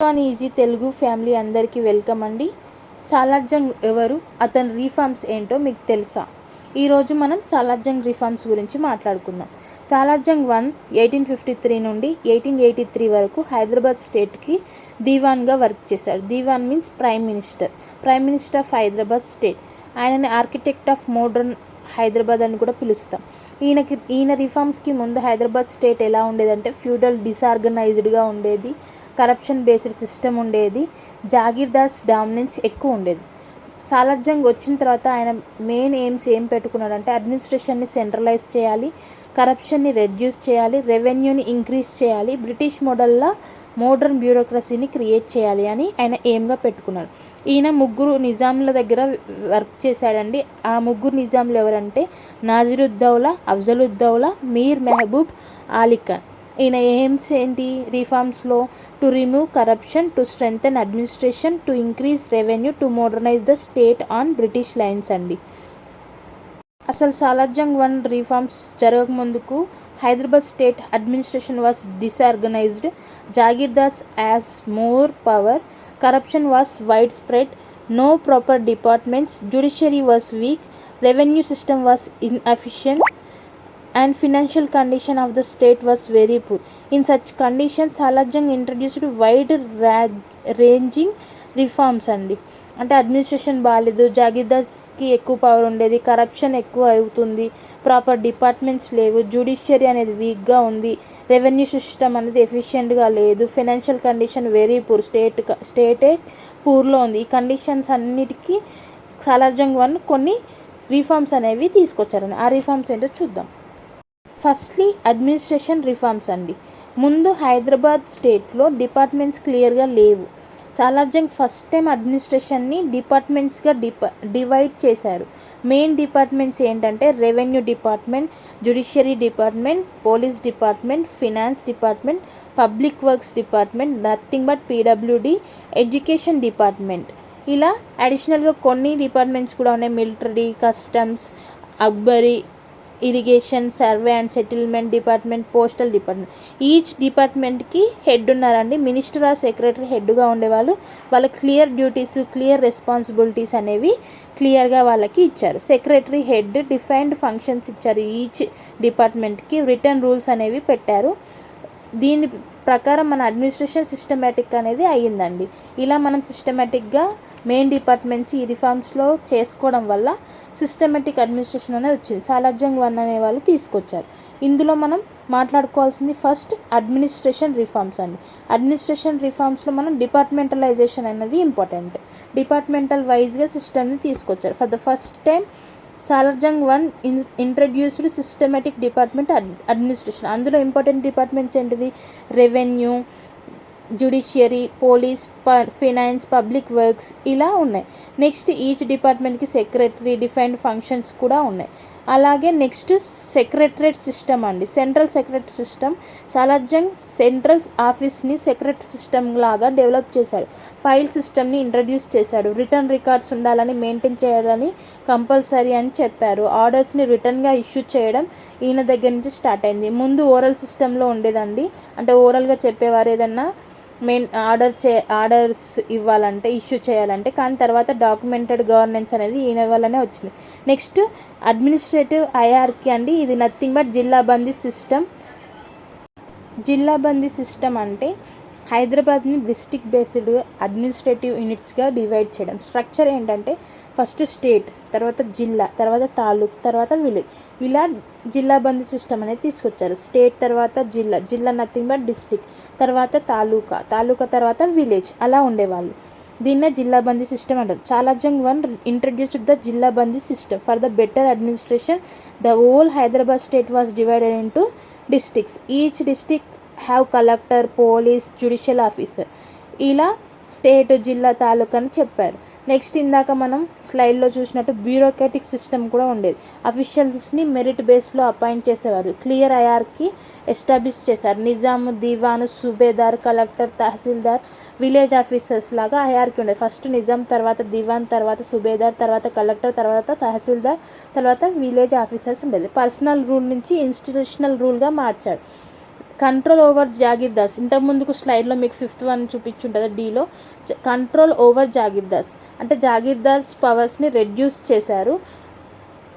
On easy Telugu family అందరికీ welcome అండి. సాలార్జంగ్ ఎవరు, అతని రీఫార్మ్స్ ఏంటో మీకు తెలుసా? ఈరోజు మనం సాలార్జంగ్ రీఫార్మ్స్ గురించి మాట్లాడుకుందాం. సాలార్జంగ్ 1853 నుండి 1883 వరకు హైదరాబాద్ స్టేట్కి దీవాన్గా వర్క్ చేశారు. Dewan means prime minister of Hyderabad state. ఆయనని ఆర్కిటెక్ట్ ఆఫ్ మోడర్న్ హైదరాబాద్ అని కూడా పిలుస్తాం. ఈయన రిఫార్మ్స్కి ముందు హైదరాబాద్ స్టేట్ ఎలా ఉండేదంటే ఫ్యూడల్ డిసార్గనైజ్డ్గా ఉండేది, కరప్షన్ బేస్డ్ సిస్టమ్ ఉండేది, జాగీర్దార్స్ డామినెన్స్ ఎక్కువ ఉండేది. సాలార్జంగ్ వచ్చిన తర్వాత ఆయన మెయిన్ ఎయిమ్స్ ఏం పెట్టుకున్నాడంటే అడ్మినిస్ట్రేషన్ని సెంట్రలైజ్ చేయాలి, కరప్షన్ని రెడ్యూస్ చేయాలి, రెవెన్యూని ఇంక్రీజ్ చేయాలి, బ్రిటిష్ మోడల్లా మోడర్న్ బ్యూరోక్రసీని క్రియేట్ చేయాలి అని ఆయన ఎయిమ్గా పెట్టుకున్నాడు. ఈయన ముగ్గురు నిజాంల దగ్గర వర్క్ చేశాడండి. ఆ ముగ్గురు నిజాంలు ఎవరంటే నాజిరుద్దౌలా, అఫ్జలుద్దౌలా, మీర్ మెహబూబ్ అలీ ఖాన్. ఈయన ఎయిమ్స్ ఏంటి రిఫార్మ్స్లో? To remove corruption, to strengthen administration, to increase revenue, to modernize the state on British lines అండి. అసలు సాలార్జంగ్ 1 రిఫార్మ్స్ జరగకముందుకు Hyderabad state administration was disorganized, jagirdars as more power, corruption was widespread, no proper departments, judiciary was weak, revenue system was inefficient, and financial condition of the state was very poor. In such conditions, Salarjung introduced wide ranging reforms అండి. అంటే administration బాగాలేదు, జాగీర్దార్స్కి ఎక్కువ power ఉండేది, corruption ఎక్కువ అవుతుంది, proper departments లేవు, judiciary అనేది వీక్గా ఉంది, రెవెన్యూ సిస్టమ్ అనేది ఎఫిషియెంట్గా లేదు, ఫైనాన్షియల్ కండిషన్ వెరీ పూర్, స్టేటే పూర్లో ఉంది. ఈ కండిషన్స్ అన్నిటికీ సాలార్జంగ్ 1 కొన్ని రిఫార్మ్స్ అనేవి తీసుకొచ్చారండి. ఆ రిఫార్మ్స్ ఏంటో చూద్దాం. ఫస్ట్లీ అడ్మినిస్ట్రేషన్ రిఫార్మ్స్ అండి. ముందు హైదరాబాద్ స్టేట్లో డిపార్ట్మెంట్స్ క్లియర్గా లేవు. సాలార్జంగ్ ఫస్ట్ టైం అడ్మినిస్ట్రేషన్ని డిపార్ట్మెంట్స్గా డివైడ్ చేశారు. మెయిన్ డిపార్ట్మెంట్స్ ఏంటంటే revenue department, judiciary department, police department, finance department, public works department, nothing but PWD, education department. ఇలా అడిషనల్గా కొన్ని డిపార్ట్మెంట్స్ కూడా ఉన్నాయి. Military, customs, Akbari, irrigation, survey and settlement department, postal department. Each డిపార్ట్మెంట్కి head ఉన్నారండి. Minister or secretary హెడ్గా ఉండేవాళ్ళు. వాళ్ళకి క్లియర్ డ్యూటీస్, క్లియర్ రెస్పాన్సిబిలిటీస్ అనేవి క్లియర్గా వాళ్ళకి ఇచ్చారు. సెక్రటరీ హెడ్ డిఫైన్డ్ ఫంక్షన్స్ ఇచ్చారు. ఈచ్ డిపార్ట్మెంట్కి రిటర్న్ రూల్స్ అనేవి పెట్టారు. దీని ప్రకారం మన అడ్మినిస్ట్రేషన్ సిస్టమేటిక్ అనేది అయ్యిందండి. ఇలా మనం సిస్టమేటిక్గా మెయిన్ డిపార్ట్మెంట్స్ ఈ రిఫార్మ్స్లో చేసుకోవడం వల్ల సిస్టమేటిక్ అడ్మినిస్ట్రేషన్ అనేది వచ్చింది. సాలార్జంగ్ 1 అనే వాళ్ళు తీసుకొచ్చారు. ఇందులో మనం మాట్లాడుకోవాల్సింది ఫస్ట్ అడ్మినిస్ట్రేషన్ రిఫార్మ్స్ అండి. అడ్మినిస్ట్రేషన్ రిఫార్మ్స్లో మనం డిపార్ట్మెంటలైజేషన్ అనేది ఇంపార్టెంట్. డిపార్ట్మెంటల్ వైజ్గా సిస్టమ్ని తీసుకొచ్చారు. For the first time Salar Jung 1 introduced systematic department administration. అందులో ఇంపార్టెంట్ డిపార్ట్మెంట్స్ ఏంటిది? Revenue, judiciary, police, finance, public works ఇలా ఉన్నాయి. నెక్స్ట్ ఈచ్ డిపార్ట్మెంట్కి సెక్రటరీ, డిఫైన్డ్ ఫంక్షన్స్ కూడా ఉన్నాయి. అలాగే నెక్స్ట్ సెక్రటరేట్ సిస్టమ్ అండి. Central secretary system. Salar Jung central ఆఫీస్ని సెక్రటరీ సిస్టమ్ లాగా డెవలప్ చేశాడు. ఫైల్ సిస్టమ్ని ఇంట్రడ్యూస్ చేశాడు. రిటర్న్ రికార్డ్స్ ఉండాలని, మెయింటైన్ చేయాలని కంపల్సరీ అని చెప్పారు. ఆర్డర్స్ని రిటర్న్గా ఇష్యూ చేయడం ఈయన దగ్గర నుంచి స్టార్ట్ అయింది. ముందు ఓరల్ సిస్టంలో ఉండేదండి. అంటే ఓరల్గా చెప్పేవారు ఏదన్నా ఆర్డర్స్ ఇవ్వాలంటే, ఇష్యూ చేయాలంటే. కానీ తర్వాత డాక్యుమెంటెడ్ గవర్నెన్స్ అనేది ఈయన వల్లనే వచ్చింది. నెక్స్ట్ అడ్మినిస్ట్రేటివ్ హైరార్కీ అండి. ఇది నథింగ్ బట్ జిల్లాబందీ సిస్టమ్. జిల్లాబందీ సిస్టమ్ అంటే హైదరాబాద్ని డిస్ట్రిక్ట్ బేస్డ్ అడ్మినిస్ట్రేటివ్ యూనిట్స్గా డివైడ్ చేయడం. స్ట్రక్చర్ ఏంటంటే ఫస్ట్ స్టేట్, తర్వాత జిల్లా, తర్వాత తాలూక్, తర్వాత విలేజ్. ఇలా జిల్లాబందీ సిస్టమ్ అనేది తీసుకొచ్చారు. స్టేట్ తర్వాత జిల్లా, జిల్లా నథింగ్ బట్ డిస్ట్రిక్ట్, తర్వాత తాలూకా తర్వాత విలేజ్, అలా ఉండేవాళ్ళు. దీన్నే జిల్లాబందీ సిస్టమ్ అంటారు. Salar Jung 1 introduced the Zillabandi system for the better administration. The whole Hyderabad state was divided into districts. Each district have collector, police, judicial officer. ఇలా స్టేట్, జిల్లా, తాలూకా అని చెప్పారు. నెక్స్ట్ ఇందాక మనం స్లైడ్లో చూసినట్టు బ్యూరోక్రాటిక్ సిస్టమ్ కూడా ఉండేది. అఫీషియల్స్ని మెరిట్ బేస్లో అపాయింట్ చేసేవారు. క్లియర్ హైరార్కీ ఎస్టాబ్లిష్ చేశారు. నిజాము, దీవాను, సుబేదార్, కలెక్టర్, తహసీల్దార్, విలేజ్ ఆఫీసర్స్ లాగా హైరార్కీ ఉండేది. ఫస్ట్ నిజాం, తర్వాత దివాన్, తర్వాత సుబేదార్, తర్వాత కలెక్టర్, తర్వాత తహసీల్దార్, తర్వాత విలేజ్ ఆఫీసర్స్ ఉండేది. పర్సనల్ రూల్ నుంచి ఇన్స్టిట్యూషనల్ రూల్గా మార్చాడు. కంట్రోల్ ఓవర్ జాగీర్దార్స్, ఇంతకుముందుకు స్లైడ్లో మీకు 5th వన్ చూపించుంటుంది డీలో. కంట్రోల్ ఓవర్ జాగీర్దార్స్ అంటే జాగీర్దార్స్ పవర్స్ని రెడ్యూస్ చేశారు.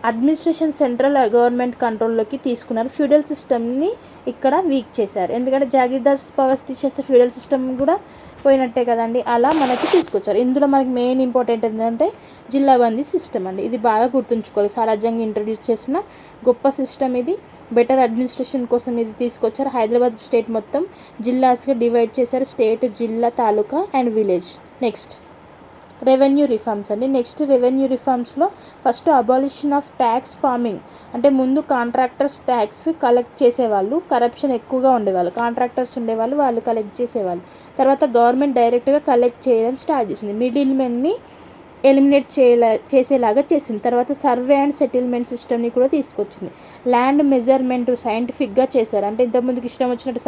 అడ్మినిస్ట్రేషన్ సెంట్రల్ గవర్నమెంట్ కంట్రోల్లోకి తీసుకున్నారు. ఫ్యూడల్ సిస్టమ్ని ఇక్కడ వీక్ చేశారు. ఎందుకంటే జాగీర్దార్స్ పవర్స్ తీసేస్తే ఫ్యూడల్ సిస్టమ్ కూడా పోయినట్టే కదండి. అలా మనకి తీసుకొచ్చారు. ఇందులో మనకి మెయిన్ ఇంపార్టెంట్ ఏంటంటే జిల్లాబందీ సిస్టమ్ అండి. ఇది బాగా గుర్తుంచుకోవాలి. సారాజ్యంగా ఇంట్రడ్యూస్ చేసిన గొప్ప సిస్టమ్ ఇది. బెటర్ అడ్మినిస్ట్రేషన్ కోసం ఇది తీసుకొచ్చారు. హైదరాబాద్ స్టేట్ మొత్తం జిల్లాస్గా డివైడ్ చేశారు. State, zilla, taluka and village. Next revenue reforms అండి. నెక్స్ట్ రెవెన్యూ రిఫార్మ్స్లో first abolition of tax farming అంటే ముందు కాంట్రాక్టర్స్ ట్యాక్స్ కలెక్ట్ చేసేవాళ్ళు, కరప్షన్ ఎక్కువగా ఉండేవాళ్ళు. కాంట్రాక్టర్స్ ఉండేవాళ్ళు, వాళ్ళు కలెక్ట్ చేసేవాళ్ళు. తర్వాత గవర్నమెంట్ డైరెక్ట్గా కలెక్ట్ చేయడం స్టార్ట్ చేసింది. మిడిల్ మెన్ని ఎలిమినేట్ చేసేలాగా చేసింది. తర్వాత సర్వే అండ్ సెటిల్మెంట్ సిస్టమ్ని కూడా తీసుకొచ్చింది. ల్యాండ్ మెజర్మెంట్ సైంటిఫిక్గా చేశారు. అంటే ఇంతకుముందుకు ఇష్టం వచ్చినట్టు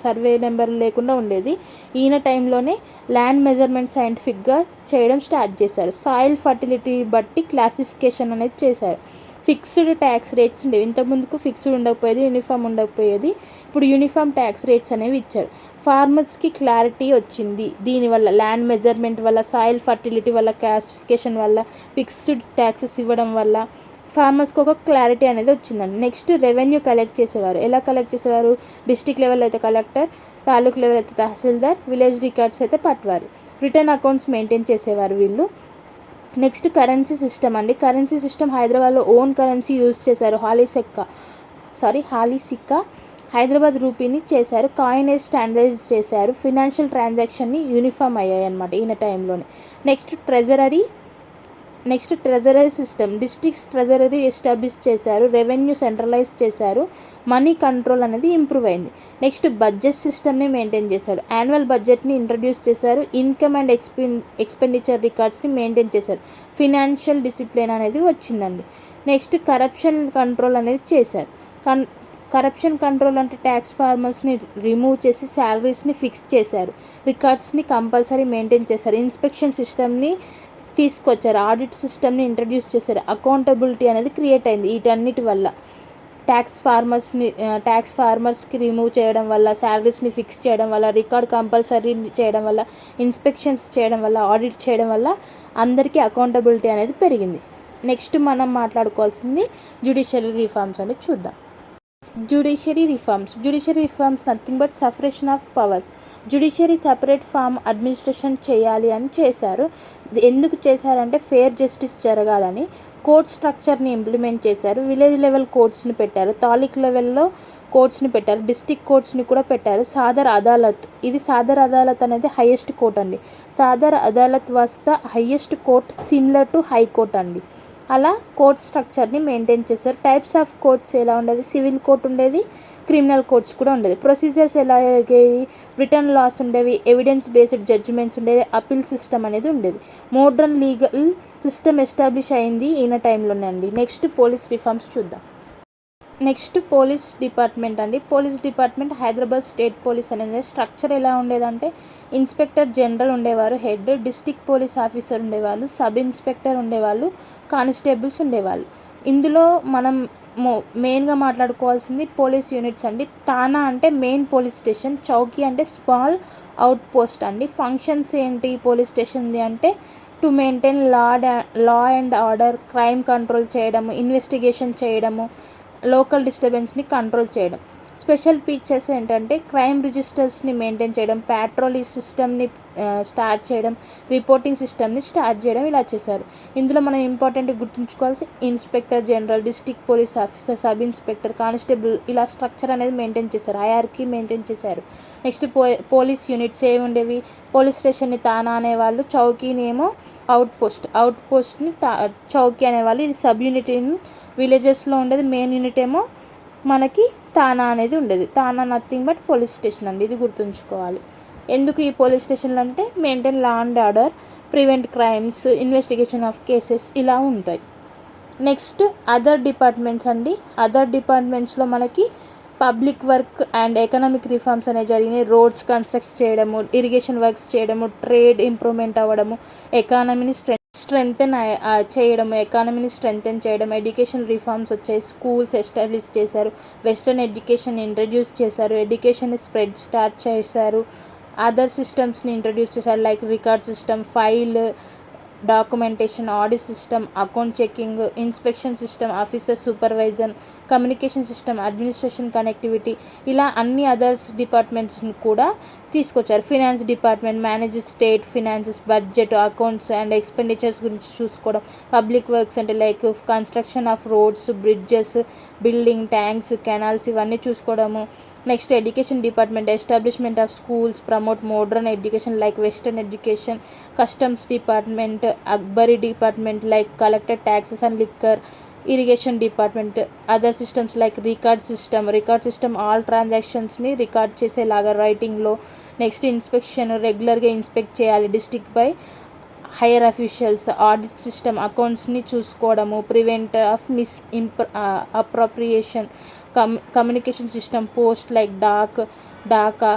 సర్వే నెంబర్లు లేకుండా ఉండేది. ఈయన టైంలోనే ల్యాండ్ మెజర్మెంట్ సైంటిఫిక్గా చేయడం స్టార్ట్ చేశారు. సాయిల్ ఫర్టిలిటీ బట్టి క్లాసిఫికేషన్ అనేది చేశారు. ఫిక్స్డ్ ట్యాక్స్ రేట్స్ ఉండేవి. ఇంతకుముందుకు ఫిక్స్డ్ ఉండకపోయేది, యూనిఫామ్ ఉండకపోయేది. ఇప్పుడు యూనిఫామ్ ట్యాక్స్ రేట్స్ అనేవి ఇచ్చారు. ఫార్మర్స్కి క్లారిటీ వచ్చింది దీనివల్ల, ల్యాండ్ మెజర్మెంట్ వల్ల, సాయిల్ ఫర్టిలిటీ వల్ల, క్లాసిఫికేషన్ వల్ల, ఫిక్స్డ్ ట్యాక్సెస్ ఇవ్వడం వల్ల ఫార్మర్స్కి ఒక క్లారిటీ అనేది వచ్చిందండి. నెక్స్ట్ రెవెన్యూ కలెక్ట్ చేసేవారు. ఎలా కలెక్ట్ చేసేవారు? డిస్ట్రిక్ట్ లెవెల్ అయితే కలెక్టర్, తాలూక్ లెవెల్ అయితే తహసీల్దార్, విలేజ్ రికార్డ్స్ అయితే పట్వారి. రిటర్న్ అకౌంట్స్ మెయింటైన్ చేసేవారు వీళ్ళు. నెక్స్ట్ కరెన్సీ సిస్టమ్ అండి. కరెన్సీ సిస్టమ్ హైదరాబాద్లో ఓన్ కరెన్సీ యూజ్ చేశారు. హాలీ సిక్కా హైదరాబాద్ రూపీని చేశారు. కాయినేజ్ స్టాండర్డైజ్ చేశారు. ఫినాన్షియల్ ట్రాన్సాక్షన్ని యూనిఫామ్ అయ్యాయి అన్నమాట ఈయన టైంలోనే. Next treasury system, districts treasury establish చేశారు. రెవెన్యూ సెంట్రలైజ్ చేశారు. మనీ కంట్రోల్ అనేది ఇంప్రూవ్ అయింది. నెక్స్ట్ బడ్జెట్ సిస్టమ్ని మెయింటైన్ చేశారు. యాన్యువల్ బడ్జెట్ని ఇంట్రడ్యూస్ చేశారు. ఇన్కమ్ అండ్ ఎక్స్పెండిచర్ రికార్డ్స్ని మెయింటైన్ చేశారు. ఫినాన్షియల్ డిసిప్లిన్ అనేది వచ్చిందండి. నెక్స్ట్ కరప్షన్ కంట్రోల్ అనేది చేశారు. కరప్షన్ కంట్రోల్ అంటే ట్యాక్స్ ఫార్మర్స్ని రిమూవ్ చేసి శాలరీస్ని ఫిక్స్ చేశారు. రికార్డ్స్ని కంపల్సరీ మెయింటైన్ చేశారు. ఇన్స్పెక్షన్ సిస్టమ్ని తీసుకొచ్చారు. ఆడిట్ సిస్టమ్ని ఇంట్రడ్యూస్ చేశారు. అకౌంటబిలిటీ అనేది క్రియేట్ అయింది వీటన్నిటి వల్ల. ట్యాక్స్ ఫార్మర్స్కి రిమూవ్ చేయడం వల్ల, శాలరీస్ని ఫిక్స్ చేయడం వల్ల, రికార్డ్ కంపల్సరీ చేయడం వల్ల, ఇన్స్పెక్షన్స్ చేయడం వల్ల, ఆడిట్ చేయడం వల్ల అందరికీ అకౌంటబిలిటీ అనేది పెరిగింది. నెక్స్ట్ మనం మాట్లాడుకోవాల్సింది జ్యుడిషియరీ రిఫార్మ్స్ అనేది చూద్దాం. Judiciary reforms nothing but separation of powers. Judiciary separate from administration చేయాలి అని చేశారు. ఎందుకు చేశారంటే ఫేర్ జస్టిస్ జరగాలని. కోర్ట్ స్ట్రక్చర్ని ఇంప్లిమెంట్ చేశారు. విలేజ్ లెవెల్ కోర్ట్స్ని పెట్టారు. తాలూక్ లెవెల్లో కోర్ట్స్ని పెట్టారు. డిస్ట్రిక్ట్ కోర్ట్స్ని కూడా పెట్టారు. సాదర్ అదాలత్, ఇది సాదర్ అదాలత్ అనేది హైయెస్ట్ కోర్ట్ అండి. Sadar Adalat was the highest court similar to high court అండి. అలా కోర్ట్ స్ట్రక్చర్ని మెయింటైన్ చేశారు. టైప్స్ ఆఫ్ కోర్ట్స్ ఎలా ఉండేది? సివిల్ కోర్ట్ ఉండేది, క్రిమినల్ కోర్ట్స్ కూడా ఉండేది. ప్రొసీజర్స్ ఎలా అయ్యేది? రిటర్న్ లాస్ ఉండేవి, ఎవిడెన్స్ బేస్డ్ జడ్జిమెంట్స్ ఉండేది, అపీల్ సిస్టమ్ అనేది ఉండేది. మోడ్రన్ లీగల్ సిస్టమ్ ఎస్టాబ్లిష్ అయింది ఈయన టైంలోనే అండి. నెక్స్ట్ పోలీస్ రిఫార్మ్స్ చూద్దాం. నెక్స్ట్ పోలీస్ డిపార్ట్మెంట్ అండి. Police department Hyderabad state police అనేది స్ట్రక్చర్ ఎలా ఉండేదంటే ఇన్స్పెక్టర్ జనరల్ ఉండేవారు, హెడ్, డిస్ట్రిక్ట్ పోలీస్ ఆఫీసర్ ఉండేవాళ్ళు, సబ్ ఇన్స్పెక్టర్ ఉండేవాళ్ళు, కానిస్టేబుల్స్ ఉండేవాళ్ళు. ఇందులో మనం మెయిన్గా మాట్లాడుకోవాల్సింది పోలీస్ యూనిట్స్ అండి. ఠాణా అంటే మెయిన్ పోలీస్ స్టేషన్, చౌకీ అంటే స్మాల్ అవుట్ పోస్ట్ అండి. ఫంక్షన్స్ ఏంటి పోలీస్ స్టేషన్ది అంటే to maintain law and order, crime control చేయడము, ఇన్వెస్టిగేషన్ చేయడము, లోకల్ డిస్టర్బెన్స్ని కంట్రోల్ చేయడం. స్పెషల్ ఫీచర్స్ ఏంటంటే క్రైమ్ రిజిస్టర్స్ని మెయింటైన్ చేయడం, ప్యాట్రోల్ సిస్టమ్ని స్టార్ట్ చేయడం, రిపోర్టింగ్ సిస్టమ్ని స్టార్ట్ చేయడం, ఇలా చేశారు. ఇందులో మనం ఇంపార్టెంట్గా గుర్తుంచుకోవాల్సి inspector general, district police officer, sub inspector, constable, ఇలా స్ట్రక్చర్ అనేది మెయింటైన్ చేశారు. హైరార్కీ మెయింటైన్ చేశారు. నెక్స్ట్ పోలీస్ యూనిట్స్ ఏమి ఉండేవి? పోలీస్ స్టేషన్ని తానా అనేవాళ్ళు, చౌకీని ఏమో అవుట్ పోస్ట్ని చౌకీ అనేవాళ్ళు. ఇది సబ్ యూనిట్ విలేజెస్లో ఉండేది. మెయిన్ యూనిట్ ఏమో మనకి తానా అనేది ఉండేది. తానా నథింగ్ బట్ పోలీస్ స్టేషన్ అండి, ఇది గుర్తుంచుకోవాలి. ఎందుకు ఈ పోలీస్ స్టేషన్లు అంటే maintain law and order, prevent crimes, investigation of cases ఇలా ఉంటాయి. నెక్స్ట్ అదర్ డిపార్ట్మెంట్స్ అండి. అదర్ డిపార్ట్మెంట్స్లో మనకి public work and economic reforms అనేవి జరిగినాయి. రోడ్స్ కన్స్ట్రక్ట్ చేయడము, ఇరిగేషన్ వర్క్స్ చేయడము, ట్రేడ్ ఇంప్రూవ్మెంట్ అవ్వడము, ఎకానమీని స్ట్రెంగ్తెన్ చేయడం, ఎకానమీని స్ట్రెంగ్తెన్ చేయడం, ఎడ్యుకేషన్ రిఫార్మ్స్ వచ్చాయి, స్కూల్స్ ఎస్టాబ్లిష్ చేశారు, వెస్టర్న్ ఎడ్యుకేషన్ ఇంట్రడ్యూస్ చేశారు, ఎడ్యుకేషన్ స్ప్రెడ్ స్టార్ట్ చేశారు, అదర్ సిస్టమ్స్ని ఇంట్రడ్యూస్ చేశారు like record system, file documentation, audit system, account checking, inspection system, officer supervision, communication system, administration connectivity, ఇలా అన్ని అదర్స్ డిపార్ట్మెంట్స్ని కూడా తీసుకొచ్చారు. Finance department manage state finances, budget, accounts and expenditures గురించి చూసుకోవడం, పబ్లిక్ వర్క్స్ అంటే like construction of roads, bridges, building, tanks, canals ఇవన్నీ చూసుకోవడము. Next education department establishment of schools, promote modern education like western education, customs department, అక్బరీ department like collected taxes and liquor, irrigation department, other systems like record system all ట్రాన్సాక్షన్స్ని record చేసేలాగా రైటింగ్లో. Next inspection, రెగ్యులర్గా inspect చేయాలి district by higher officials, audit system అకౌంట్స్ని చూసుకోవడము, prevent of appropriation, communication system post like డాకా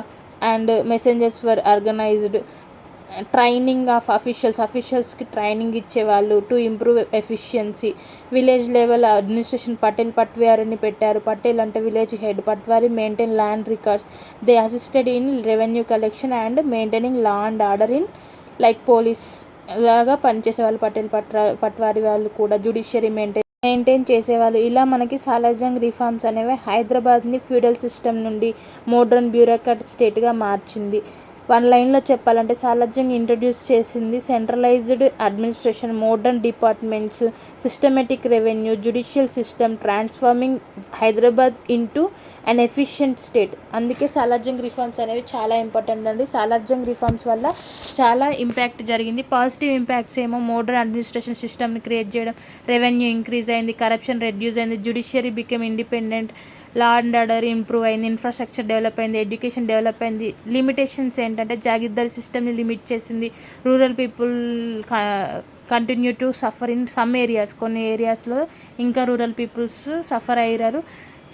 and messengers were organized, training of అఫీషియల్స్కి training ఇచ్చేవాళ్ళు to improve efficiency. Village level administration పటేల్ని పెట్టారు. పటేల్ అంటే village head. Patwari maintain land records. They assisted in revenue collection and maintaining law and order in like police లాగా పనిచేసే వాళ్ళు పట్వారీ వాళ్ళు కూడా. జ్యుడిషియరీ మెయింటైన్ చేసేవాళ్ళు. ఇలా మనకి సాలార్జంగ్ రిఫార్మ్స్ అనేవి హైదరాబాద్ని ఫ్యూడల్ సిస్టమ్ నుండి మోడ్రన్ బ్యూరోక్రాట్ స్టేట్గా మార్చింది. వన్ లైన్లో చెప్పాలంటే సాలార్జంగ్ ఇంట్రడ్యూస్ చేసింది centralised administration, modern departments, systematic revenue, judicial system, transforming Hyderabad into an efficient state. అందుకే సాలార్జంగ్ రిఫార్మ్స్ అనేవి చాలా ఇంపార్టెంట్ అండి. సాలార్జంగ్ రిఫార్మ్స్ వల్ల చాలా ఇంపాక్ట్ జరిగింది. పాజిటివ్ ఇంపాక్ట్స్ ఏమో మోడర్న్ అడ్మినిస్ట్రేషన్ సిస్టమ్ని క్రియేట్ చేయడం, రెవెన్యూ ఇంక్రీజ్ అయింది, కరప్షన్ రెడ్యూస్ అయింది, judiciary became independent, law and order improve అయింది, ఇన్ఫ్రాస్ట్రక్చర్ డెవలప్ అయింది, ఎడ్యుకేషన్ డెవలప్ అయింది. లిమిటేషన్స్ ఏంటంటే జాగీర్దారీ సిస్టమ్ని లిమిట్ చేసింది. Rural people continue to suffer in some areas. కొన్ని ఏరియాస్లో ఇంకా రూరల్ పీపుల్స్ సఫర్ అయ్యారు.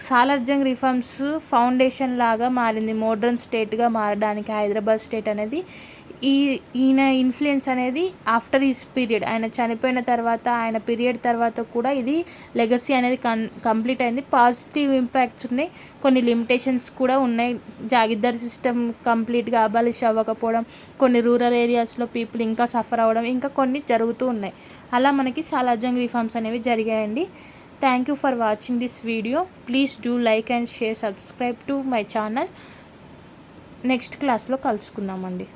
సాలార్జంగ్ రిఫార్మ్స్ ఫౌండేషన్ లాగా మారింది మోడ్రన్ స్టేట్గా మారడానికి హైదరాబాద్ స్టేట్ అనేది. ఈయన ఇన్ఫ్లుయెన్స్ అనేది ఆఫ్టర్ ఈస్ పీరియడ్, ఆయన చనిపోయిన తర్వాత, ఆయన పీరియడ్ తర్వాత కూడా ఇది లెగసీ అనేది కంప్లీట్ అయింది. పాజిటివ్ ఇంపాక్ట్స్ ఉన్నాయి, కొన్ని లిమిటేషన్స్ కూడా ఉన్నాయి. జాగీర్దారీ సిస్టమ్ కంప్లీట్గా అబాలిష్ అవ్వకపోవడం, కొన్ని రూరల్ ఏరియాస్లో పీపుల్ ఇంకా సఫర్ అవ్వడం, ఇంకా కొన్ని జరుగుతూ ఉన్నాయి. అలా మనకి సాలార్జంగ్ రిఫార్మ్స్ అనేవి జరిగాయండి. Thank you for watching this video. Please do like and share, subscribe to my channel. Next క్లాస్లో కలుసుకుందామండి.